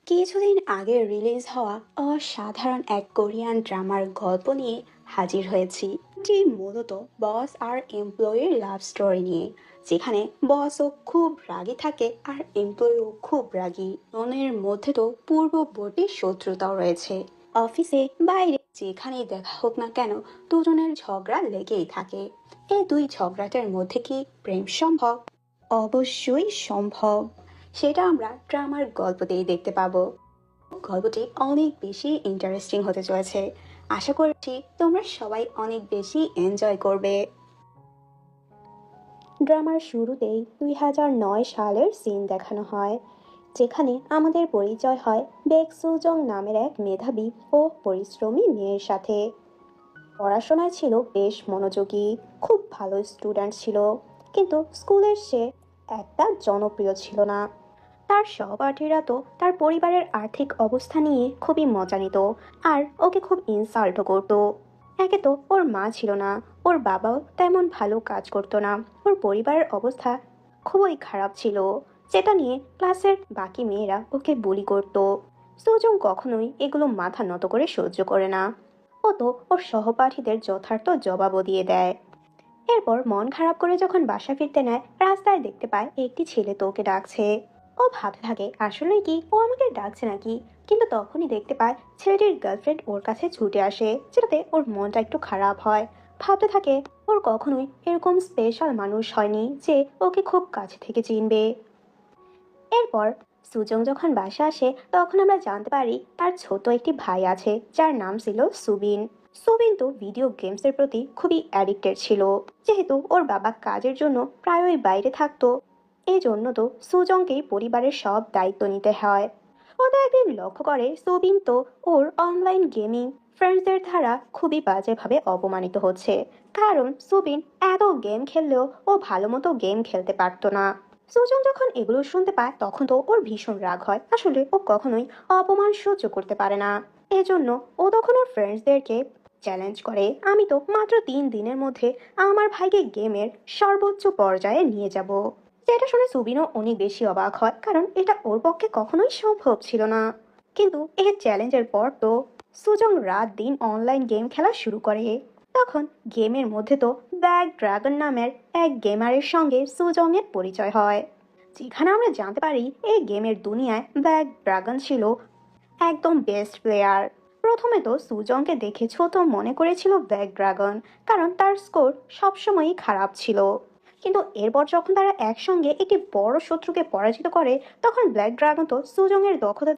কিছুদিন আগে রিলিজ হওয়া অসাধারণ এক কোরিয়ান ড্রামার গল্প নিয়ে হাজির হয়েছি, যে মূলত বস আর এমপ্লয়ির লাভ স্টোরি নিয়ে, যেখানে বসও খুব রাগী থাকে আর এমপ্লয়িও খুব রাগী। মনের মধ্যে তো পূর্ববর্তী শত্রুতাও রয়েছে। অফিসে বাইরে যেখানেই দেখা হোক না কেন, দুজনের ঝগড়া লেগেই থাকে। এই দুই ঝগড়াটার মধ্যে কি প্রেম সম্ভব? অবশ্যই সম্ভব। সেটা আমরা ড্রামার গল্পতেই দেখতে পাবো। গল্পটি অনেক বেশি ইন্টারেস্টিং হতে চলেছে। আশা করছি তোমরা সবাই অনেক বেশি এনজয় করবে। ড্রামার শুরুতেই 2009 সালের সিন দেখানো হয়, যেখানে আমাদের পরিচয় হয় বেক সুজং নামের এক মেধাবী ও পরিশ্রমী মেয়ের সাথে। পড়াশোনায় ছিল বেশ মনোযোগী, খুব ভালো স্টুডেন্ট ছিল, কিন্তু স্কুলের সে একটা জনপ্রিয় ছিল না। তার সহপাঠীরা তো তার পরিবারের আর্থিক অবস্থা নিয়ে খুবই মজা নিত, আর ওকে খুব ইনসাল্টও করতো। একে তো ওর মা ছিল না, ওর বাবাও তেমন ভালো কাজ করতো না, ওর পরিবারের অবস্থা খুবই খারাপ ছিল, যেটা নিয়ে ক্লাসের বাকি মেয়েরা ওকে বুলি করতো। সুজং কখনোই এগুলো মাথা নত করে সহ্য করে না। ও তো ওর সহপাঠীদের যথার্থ জবাবও দিয়ে দেয়। এরপর মন খারাপ করে যখন বাসা ফিরতে নেয়, রাস্তায় দেখতে পায় একটি ছেলে তো ওকে ডাকছে। ও ভাবতে থাকে আসলেই কি ও আমাকে ডাকছে নাকি, কিন্তু তখনই দেখতে পায় ছেলেটির গার্লফ্রেন্ড ওর কাছে ছুটে আসে, যেটাতে ওর মনটা একটু খারাপ হয়। ভাবতে থাকে ওর কখনোই এরকম স্পেশাল মানুষ হয়নি যে ওকে খুব কাছে থেকে চিনবে। এরপর সুজং যখন বাসা আসে, তখন আমরা জানতে পারি তার ছোট একটি ভাই আছে, যার নাম ছিল সুবিন। সুবিন তো ভিডিও গেমসের প্রতি খুবই অ্যাডিক্টেড ছিল, যেহেতু ওর বাবা কাজের জন্য প্রায়ই বাইরে থাকতো। এই জন্য তো সুজংকেই পরিবারের সব দায়িত্ব নিতে হয়। ও তো একদিন লক্ষ্য করে সুবিন তো ওর অনলাইন গেমিং ফ্রেন্ডসদের দ্বারা খুবই বাজেভাবে অপমানিত হচ্ছে, কারণ সুবিন এত গেম খেললেও ও ভালো মতো গেম খেলতে পারতো না। সুজন যখন এগুলো শুনতে পায়, তখন তো ওর ভীষণ রাগ হয়। আসলে ও কখনোই অপমান সহ্য করতে পারে না। এজন্য ও তখন ওর ফ্রেন্ডসদেরকে চ্যালেঞ্জ করে, আমি তো মাত্র 3 দিনের মধ্যে আমার ভাইকে গেমের সর্বোচ্চ পর্যায়ে নিয়ে যাব। যেটা শুনে সুবিনও অনেক বেশি অবাক হয়, কারণ এটা ওর পক্ষে কখনোই সম্ভব ছিল না। কিন্তু এই চ্যালেঞ্জের পর তো সুজং রাত দিন অনলাইন গেম খেলা শুরু করে। তখন গেমের মধ্যে তো ব্ল্যাক ড্রাগন নামের এক গেমারের সঙ্গে সুজং এর পরিচয় হয়, যেখানে আমরা জানতে পারি এই গেমের দুনিয়ায় ব্ল্যাক ড্রাগন ছিল একদম বেস্ট প্লেয়ার। প্রথমে তো সুজংকে দেখে ছোট মনে করেছিল ব্ল্যাক ড্রাগন, কারণ তার স্কোর সবসময়ই খারাপ ছিল। কিন্তু এরপর যখন তারা একসঙ্গে একটি বড় শত্রুকে পরাজিত করে, তখন ব্ল্যাক ড্রাগন তো সুজং এর দক্ষতা